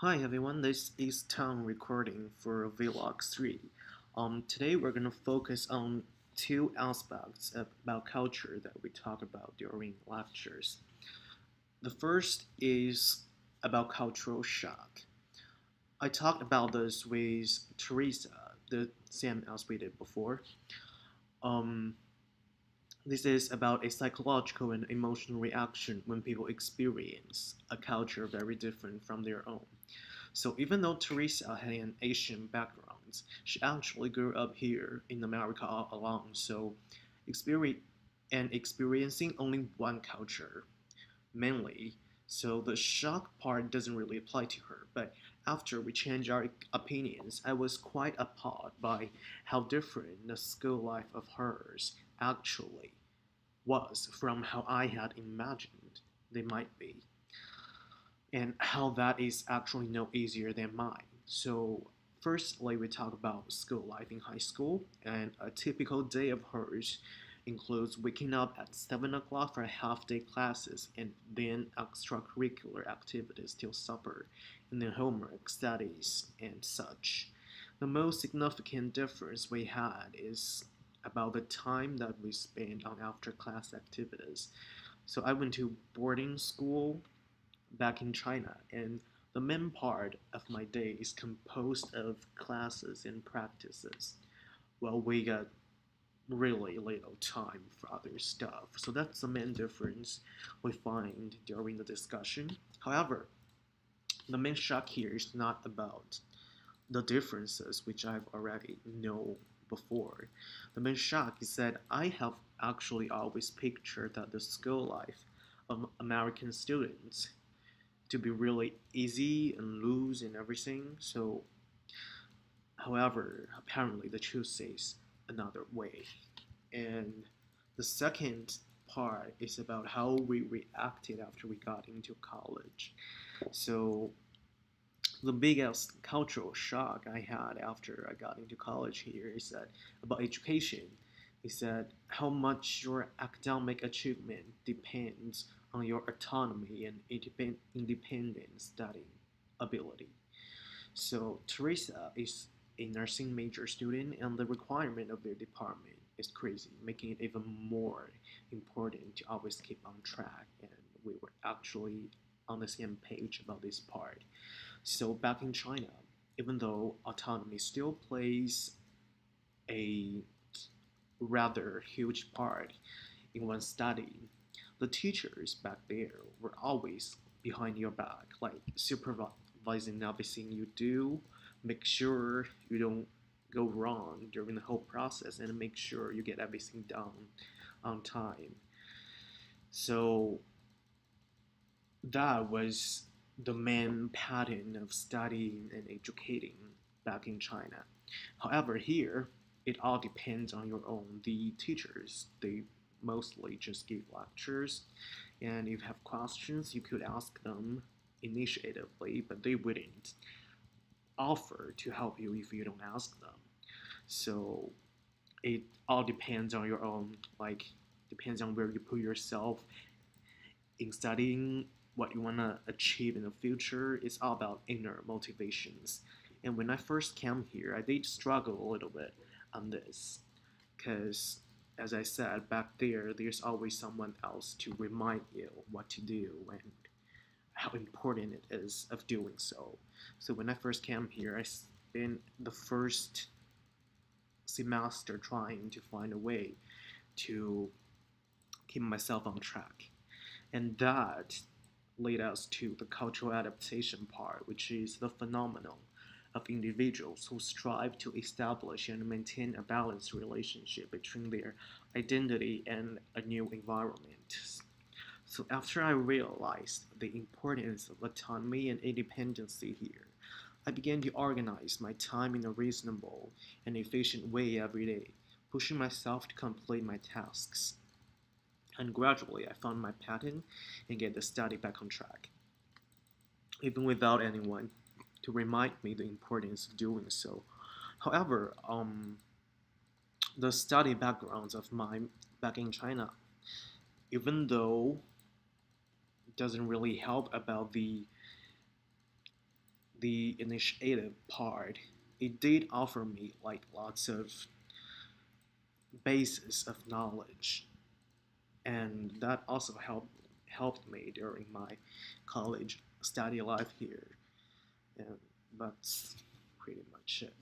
Hi everyone, this is Tom recording for Vlog3. Today we're going to focus on two aspects about culture that we talk about during lectures. The first is about cultural shock. I talked about this with Teresa, the same as we did before. Um, this is about a psychological and emotional reaction when people experience a culture very different from their own. So even though Teresa had an Asian background, she actually grew up here in America all along. So experience experiencing only one culture mainly. So the shock part doesn't really apply to her. But after we changed our opinions, I was quite appalled by how different the school life of hers actually was from how I had imagined they might be, and how that is actually no easier than mine. So, firstly, we talk about school life in high school, and a typical day of hers includes waking up at 7 o'clock for half day classes and then extracurricular activities till supper, and then homework, studies, and such. The most significant difference we had is about the time that we spend on after class activities. So I went to boarding school back in China, and the main part of my day is composed of classes and practices. Well, we got really little time for other stuff. So that's the main difference we find during the discussion. However, the main shock here is not about the differences which I've already know before. The main shock is that I have actually always pictured that the school life of American students to be really easy and loose and everything. So, however, apparently the truth says another way. And the second part is about how we reacted after we got into college. So, the biggest cultural shock I had after I got into college here is that about education is that how much your academic achievement depends on your autonomy and independent studying ability. So Teresa is a nursing major student, and the requirement of their department is crazy, making it even more important to always keep on track. And we were actually on the same page about this part. So back in China, even though autonomy still plays a rather huge part in one's study, the teachers back there were always behind your back, like supervising everything you do, make sure you don't go wrong during the whole process, and make sure you get everything done on time. So that was the main pattern of studying and educating back in China. However, here it all depends on your own. The teachers, they mostly just give lectures, and if you have questions, you could ask them initiatively, but they wouldn't offer to help you if you don't ask them. So it all depends on your own, like, depends on where you put yourself in studying what you want to achieve in the future. It's all about inner motivations. And when I first came here, I did struggle a little bit on this because, as I said, back there, there's always someone else to remind you what to do and how important it is of doing so. So when I first came here, I spent the first semester trying to find a way to keep myself on track. And that led us to the cultural adaptation part, which is the phenomenon of individuals who strive to establish and maintain a balanced relationship between their identity and a new environment. So after I realized the importance of autonomy and independency here, I began to organize my time in a reasonable and efficient way every day, pushing myself to complete my tasks. And gradually, I found my pattern and get the study back on track, even without anyone to remind me the importance of doing so. However, the study backgrounds of mine back in China, even though it doesn't really help about the initiative part, it did offer me like lots of basis of knowledge, and that also helped me during my college study life here. And that's pretty much it.